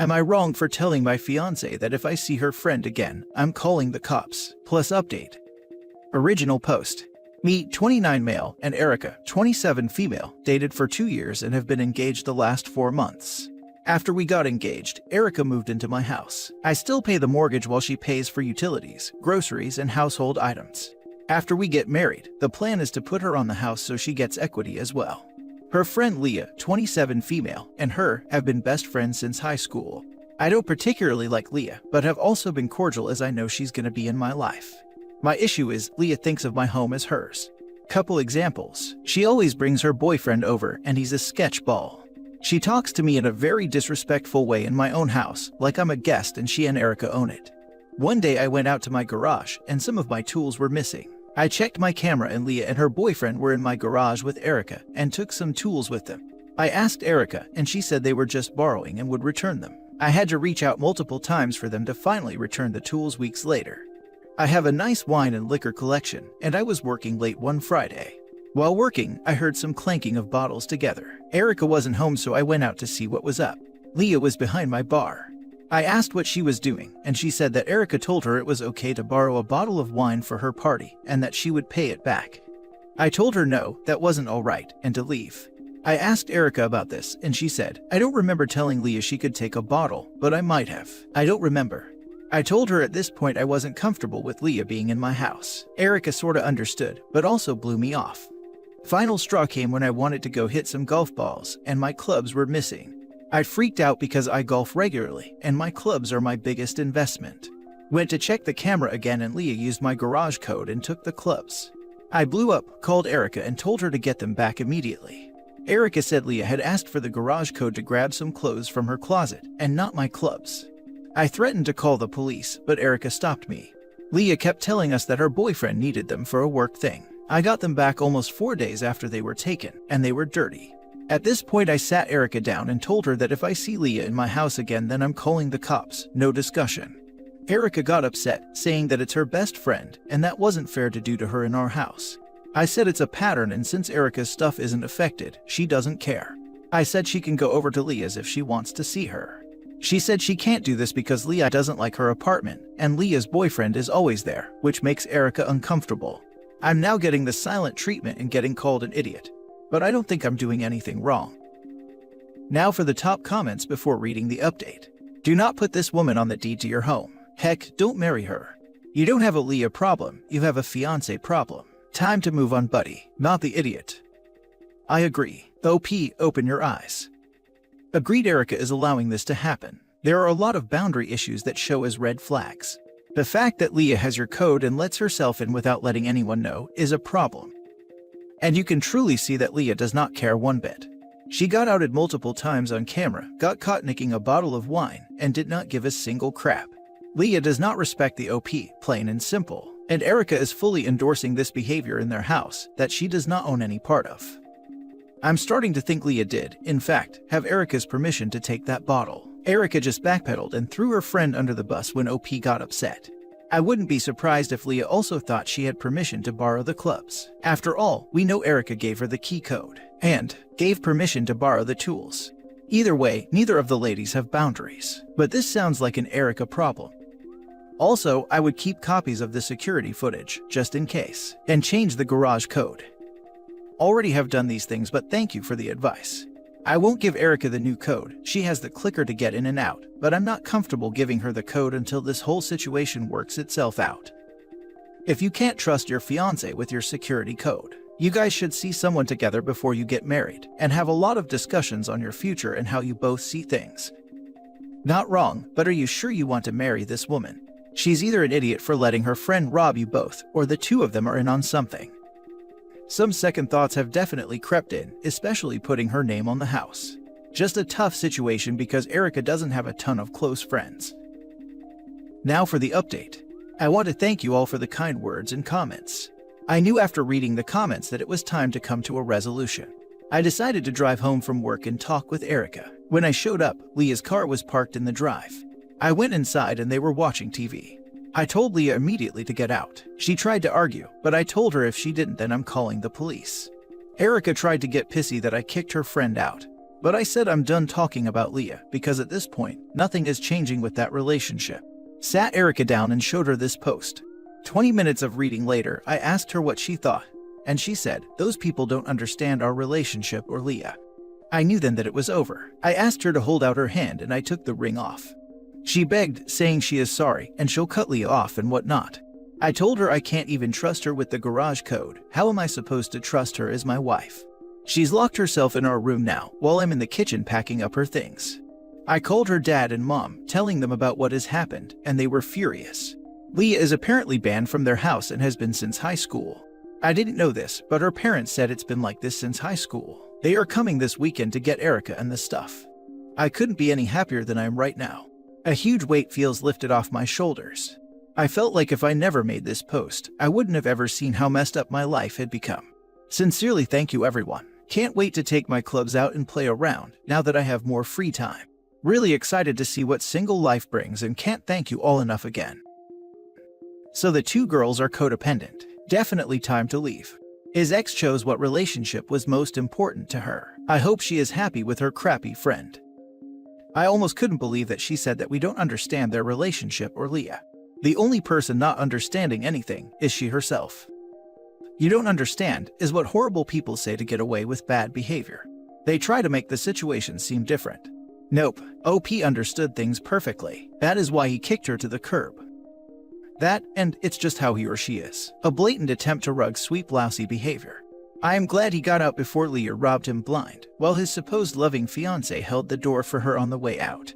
Am I wrong for telling my fiancé that if I see her friend again, I'm calling the cops? Plus update. Original post. Me, 29 male, and Erica, 27 female, dated for 2 years and have been engaged the last 4 months. After we got engaged, Erica moved into my house. I still pay the mortgage while she pays for utilities, groceries, and household items. After we get married, the plan is to put her on the house so she gets equity as well. Her friend Leah, 27 female, and her have been best friends since high school. I don't particularly like Leah, but have also been cordial as I know she's gonna be in my life. My issue is, Leah thinks of my home as hers. Couple examples. She always brings her boyfriend over and he's a sketchball. She talks to me in a very disrespectful way in my own house, like I'm a guest and she and Erica own it. One day I went out to my garage and some of my tools were missing. I checked my camera and Leah and her boyfriend were in my garage with Erica and took some tools with them. I asked Erica and she said they were just borrowing and would return them. I had to reach out multiple times for them to finally return the tools weeks later. I have a nice wine and liquor collection and I was working late one Friday. While working, I heard some clanking of bottles together. Erica wasn't home so I went out to see what was up. Leah was behind my bar. I asked what she was doing, and she said that Erica told her it was okay to borrow a bottle of wine for her party and that she would pay it back. I told her no, that wasn't alright, and to leave. I asked Erica about this, and she said, I don't remember telling Leah she could take a bottle, but I might have. I don't remember. I told her at this point I wasn't comfortable with Leah being in my house. Erica sorta understood, but also blew me off. Final straw came when I wanted to go hit some golf balls, and my clubs were missing. I freaked out because I golf regularly, and my clubs are my biggest investment. Went to check the camera again and Leah used my garage code and took the clubs. I blew up, called Erica and told her to get them back immediately. Erica said Leah had asked for the garage code to grab some clothes from her closet, and not my clubs. I threatened to call the police, but Erica stopped me. Leah kept telling us that her boyfriend needed them for a work thing. I got them back almost 4 days after they were taken, and they were dirty. At this point I sat Erica down and told her that if I see Leah in my house again then I'm calling the cops, no discussion. Erica got upset, saying that it's her best friend, and that wasn't fair to do to her in our house. I said it's a pattern and since Erica's stuff isn't affected, she doesn't care. I said she can go over to Leah's if she wants to see her. She said she can't do this because Leah doesn't like her apartment, and Leah's boyfriend is always there, which makes Erica uncomfortable. I'm now getting the silent treatment and getting called an idiot, but I don't think I'm doing anything wrong. Now for the top comments before reading the update. Do not put this woman on the deed to your home. Heck, don't marry her. You don't have a Leah problem, you have a fiancé problem. Time to move on, buddy, not the idiot. I agree. OP, open your eyes. Agreed, Erica is allowing this to happen. There are a lot of boundary issues that show as red flags. The fact that Leah has your code and lets herself in without letting anyone know is a problem. And you can truly see that Leah does not care one bit. She got outed multiple times on camera, got caught nicking a bottle of wine, and did not give a single crap. Leah does not respect the OP, plain and simple, and Erica is fully endorsing this behavior in their house that she does not own any part of. I'm starting to think Leah did, in fact, have Erica's permission to take that bottle. Erica just backpedaled and threw her friend under the bus when OP got upset. I wouldn't be surprised if Leah also thought she had permission to borrow the clubs. After all, we know Erica gave her the key code, and gave permission to borrow the tools. Either way, neither of the ladies have boundaries, but this sounds like an Erica problem. Also, I would keep copies of the security footage, just in case, and change the garage code. Already have done these things, but thank you for the advice. I won't give Erica the new code, she has the clicker to get in and out, but I'm not comfortable giving her the code until this whole situation works itself out. If you can't trust your fiancé with your security code, you guys should see someone together before you get married, and have a lot of discussions on your future and how you both see things. Not wrong, but are you sure you want to marry this woman? She's either an idiot for letting her friend rob you both, or the two of them are in on something. Some second thoughts have definitely crept in, especially putting her name on the house. Just a tough situation because Erica doesn't have a ton of close friends. Now for the update. I want to thank you all for the kind words and comments. I knew after reading the comments that it was time to come to a resolution. I decided to drive home from work and talk with Erica. When I showed up, Leah's car was parked in the drive. I went inside and they were watching TV. I told Leah immediately to get out. She tried to argue, but I told her if she didn't then I'm calling the police. Erica tried to get pissy that I kicked her friend out. But I said I'm done talking about Leah because at this point, nothing is changing with that relationship. Sat Erica down and showed her this post. 20 minutes of reading later, I asked her what she thought, and she said, "Those people don't understand our relationship or Leah." I knew then that it was over. I asked her to hold out her hand and I took the ring off. She begged, saying she is sorry and she'll cut Leah off and whatnot. I told her I can't even trust her with the garage code. How am I supposed to trust her as my wife? She's locked herself in our room now while I'm in the kitchen packing up her things. I called her dad and mom, telling them about what has happened, and they were furious. Leah is apparently banned from their house and has been since high school. I didn't know this, but her parents said it's been like this since high school. They are coming this weekend to get Erica and the stuff. I couldn't be any happier than I am right now. A huge weight feels lifted off my shoulders. I felt like if I never made this post, I wouldn't have ever seen how messed up my life had become. Sincerely, thank you everyone. Can't wait to take my clubs out and play around now that I have more free time. Really excited to see what single life brings and can't thank you all enough again. So the two girls are codependent. Definitely time to leave. His ex chose what relationship was most important to her. I hope she is happy with her crappy friend. I almost couldn't believe that she said that we don't understand their relationship or Leah. The only person not understanding anything is she herself. You don't understand is what horrible people say to get away with bad behavior. They try to make the situation seem different. Nope, OP understood things perfectly. That is why he kicked her to the curb. That, and it's just how he or she is. A blatant attempt to rug sweep lousy behavior. I am glad he got out before Leah robbed him blind, while his supposed loving fiancé held the door for her on the way out.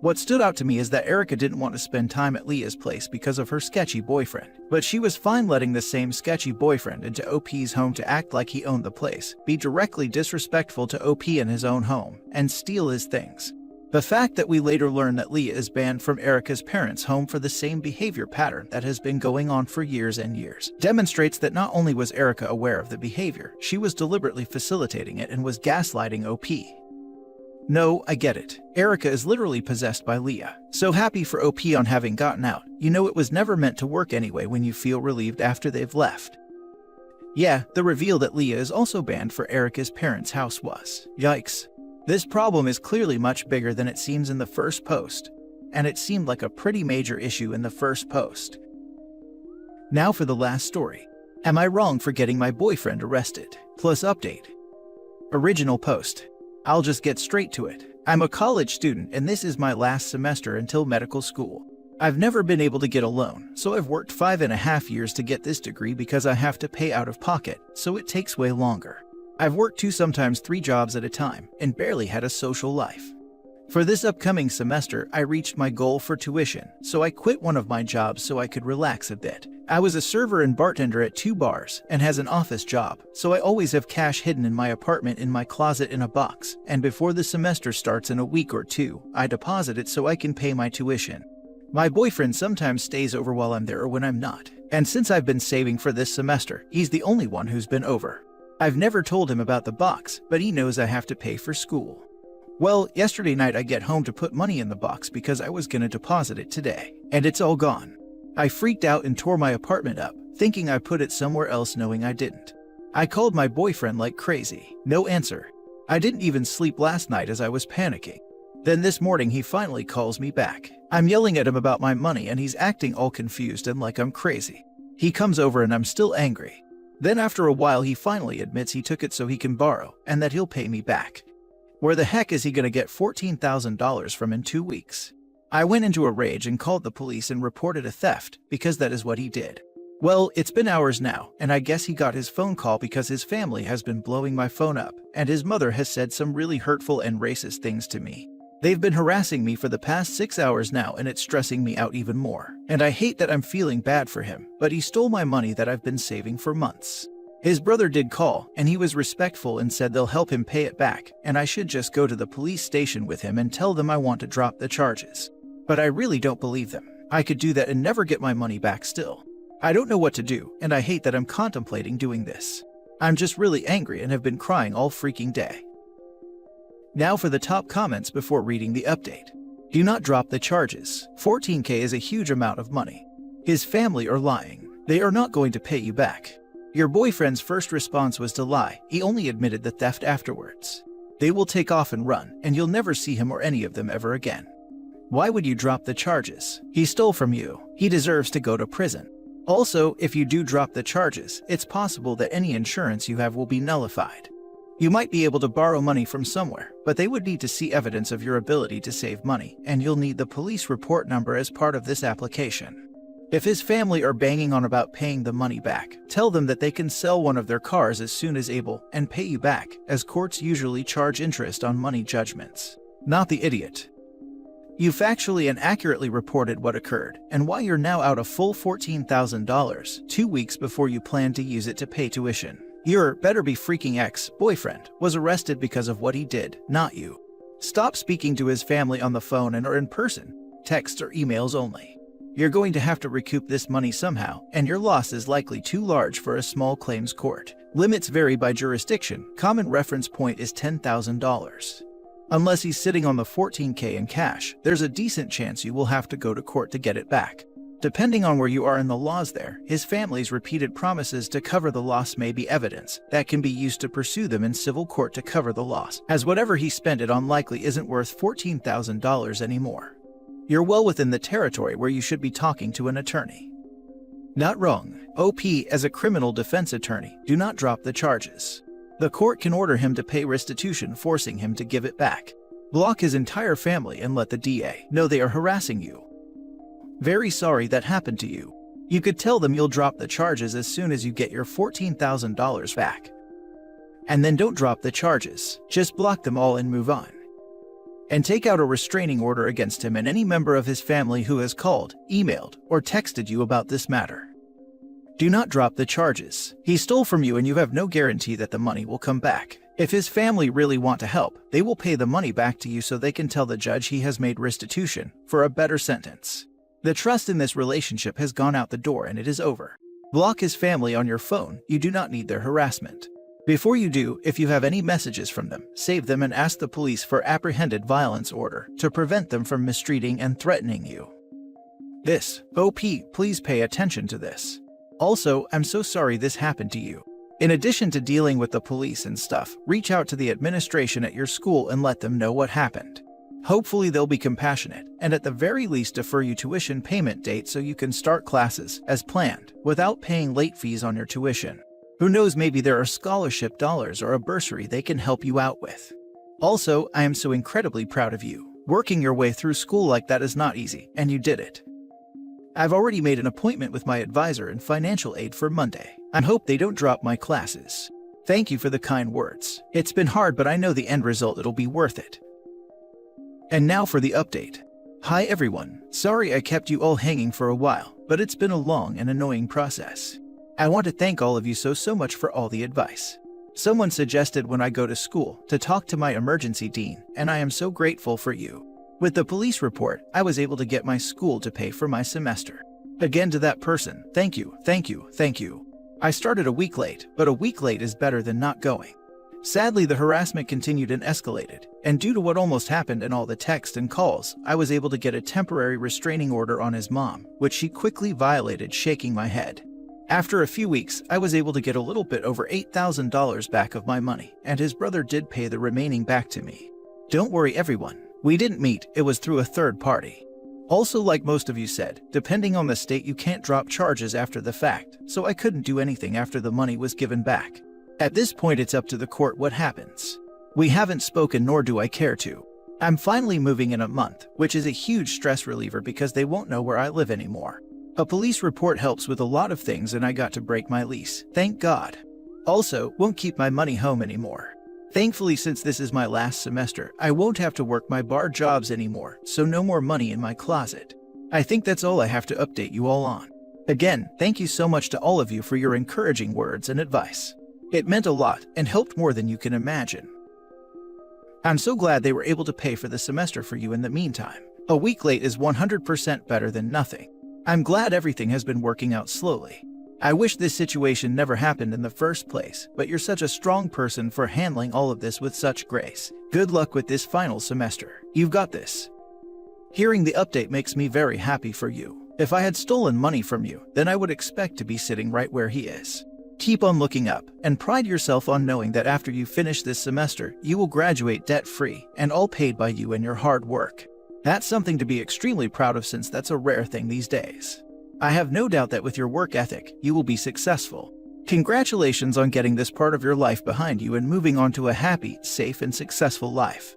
What stood out to me is that Erica didn't want to spend time at Leah's place because of her sketchy boyfriend, but she was fine letting the same sketchy boyfriend into OP's home to act like he owned the place, be directly disrespectful to OP in his own home, and steal his things. The fact that we later learn that Leah is banned from Erica's parents' home for the same behavior pattern that has been going on for years and years demonstrates that not only was Erica aware of the behavior, she was deliberately facilitating it and was gaslighting OP. No, I get it. Erica is literally possessed by Leah. So happy for OP on having gotten out. You know it was never meant to work anyway when you feel relieved after they've left. Yeah, the reveal that Leah is also banned for Erica's parents' house was, yikes. This problem is clearly much bigger than it seems in the first post, and it seemed like a pretty major issue in the first post. Now for the last story. Am I wrong for getting my boyfriend arrested? Plus update. Original post. I'll just get straight to it. I'm a college student and this is my last semester until medical school. I've never been able to get a loan, so I've worked 5.5 years to get this degree because I have to pay out of pocket, so it takes way longer. I've worked 2, sometimes 3 jobs at a time, and barely had a social life. For this upcoming semester, I reached my goal for tuition, so I quit one of my jobs so I could relax a bit. I was a server and bartender at 2 bars and has an office job, so I always have cash hidden in my apartment in my closet in a box, and before the semester starts in a week or 2, I deposit it so I can pay my tuition. My boyfriend sometimes stays over while I'm there or when I'm not, and since I've been saving for this semester, he's the only one who's been over. I've never told him about the box, but he knows I have to pay for school. Well, yesterday night I get home to put money in the box because I was gonna deposit it today, and it's all gone. I freaked out and tore my apartment up, thinking I put it somewhere else knowing I didn't. I called my boyfriend like crazy. No answer. I didn't even sleep last night as I was panicking. Then this morning he finally calls me back. I'm yelling at him about my money and he's acting all confused and like I'm crazy. He comes over and I'm still angry. Then after a while he finally admits he took it so he can borrow and that he'll pay me back. Where the heck is he gonna get $14,000 from in 2 weeks? I went into a rage and called the police and reported a theft because that is what he did. Well, it's been hours now, and I guess he got his phone call because his family has been blowing my phone up, and his mother has said some really hurtful and racist things to me. They've been harassing me for the past 6 hours now and it's stressing me out even more. And I hate that I'm feeling bad for him, but he stole my money that I've been saving for months. His brother did call, and he was respectful and said they'll help him pay it back, and I should just go to the police station with him and tell them I want to drop the charges. But I really don't believe them. I could do that and never get my money back still. I don't know what to do, and I hate that I'm contemplating doing this. I'm just really angry and have been crying all freaking day. Now for the top comments before reading the update. Do not drop the charges. 14K is a huge amount of money. His family are lying. They are not going to pay you back. Your boyfriend's first response was to lie. He only admitted the theft afterwards. They will take off and run, and you'll never see him or any of them ever again. Why would you drop the charges? He stole from you. He deserves to go to prison. Also, if you do drop the charges, it's possible that any insurance you have will be nullified. You might be able to borrow money from somewhere, but they would need to see evidence of your ability to save money, and you'll need the police report number as part of this application. If his family are banging on about paying the money back, tell them that they can sell one of their cars as soon as able and pay you back, as courts usually charge interest on money judgments. Not the idiot. You factually and accurately reported what occurred and why you're now out a full $14,000 2 weeks before you planned to use it to pay tuition. Your better-be-freaking ex-boyfriend was arrested because of what he did, not you. Stop speaking to his family on the phone and or in person, text or emails only. You're going to have to recoup this money somehow, and your loss is likely too large for a small claims court. Limits vary by jurisdiction. Common reference point is $10,000. Unless he's sitting on the $14,000 in cash, there's a decent chance you will have to go to court to get it back. Depending on where you are in the laws there, his family's repeated promises to cover the loss may be evidence that can be used to pursue them in civil court to cover the loss, as whatever he spent it on likely isn't worth $14,000 anymore. You're well within the territory where you should be talking to an attorney. Not wrong. OP, as a criminal defense attorney, do not drop the charges. The court can order him to pay restitution, forcing him to give it back. Block his entire family and let the DA know they are harassing you. Very sorry that happened to you. You could tell them you'll drop the charges as soon as you get your $14,000 back. And then don't drop the charges, just block them all and move on. And take out a restraining order against him and any member of his family who has called, emailed, or texted you about this matter. Do not drop the charges. He stole from you and you have no guarantee that the money will come back. If his family really want to help, they will pay the money back to you so they can tell the judge he has made restitution for a better sentence. The trust in this relationship has gone out the door and it is over. Block his family on your phone. You do not need their harassment. Before you do, if you have any messages from them, save them and ask the police for apprehended violence order to prevent them from mistreating and threatening you. This, OP, please pay attention to this. Also, I'm so sorry this happened to you. In addition to dealing with the police and stuff, reach out to the administration at your school and let them know what happened. Hopefully they'll be compassionate, and at the very least defer you tuition payment date so you can start classes, as planned, without paying late fees on your tuition. Who knows, maybe there are scholarship dollars or a bursary they can help you out with. Also, I am so incredibly proud of you. Working your way through school like that is not easy, and you did it. I've already made an appointment with my advisor and financial aid for Monday. I hope they don't drop my classes. Thank you for the kind words. It's been hard, but I know the end result, it'll be worth it. And now for the update. Hi everyone, sorry I kept you all hanging for a while, but it's been a long and annoying process. I want to thank all of you so much for all the advice. Someone suggested when I go to school to talk to my emergency dean, and I am so grateful for you. With the police report, I was able to get my school to pay for my semester. Again to that person, thank you, thank you, thank you. I started a week late, but a week late is better than not going. Sadly, the harassment continued and escalated, and due to what almost happened and all the text and calls, I was able to get a temporary restraining order on his mom, which she quickly violated, shaking my head. After a few weeks, I was able to get a little bit over $8,000 back of my money, and his brother did pay the remaining back to me. Don't worry everyone, we didn't meet, it was through a third party. Also, like most of you said, depending on the state you can't drop charges after the fact, so I couldn't do anything after the money was given back. At this point it's up to the court what happens. We haven't spoken, nor do I care to. I'm finally moving in a month, which is a huge stress reliever because they won't know where I live anymore. A police report helps with a lot of things and I got to break my lease, thank God. Also, won't keep my money home anymore. Thankfully, since this is my last semester, I won't have to work my bar jobs anymore, so no more money in my closet. I think that's all I have to update you all on. Again, thank you so much to all of you for your encouraging words and advice. It meant a lot and helped more than you can imagine. I'm so glad they were able to pay for the semester for you in the meantime. A week late is 100% better than nothing. I'm glad everything has been working out slowly. I wish this situation never happened in the first place, but you're such a strong person for handling all of this with such grace. Good luck with this final semester. You've got this. Hearing the update makes me very happy for you. If I had stolen money from you, then I would expect to be sitting right where he is. Keep on looking up, and pride yourself on knowing that after you finish this semester, you will graduate debt-free, and all paid by you and your hard work. That's something to be extremely proud of, since that's a rare thing these days. I have no doubt that with your work ethic, you will be successful. Congratulations on getting this part of your life behind you and moving on to a happy, safe, and successful life.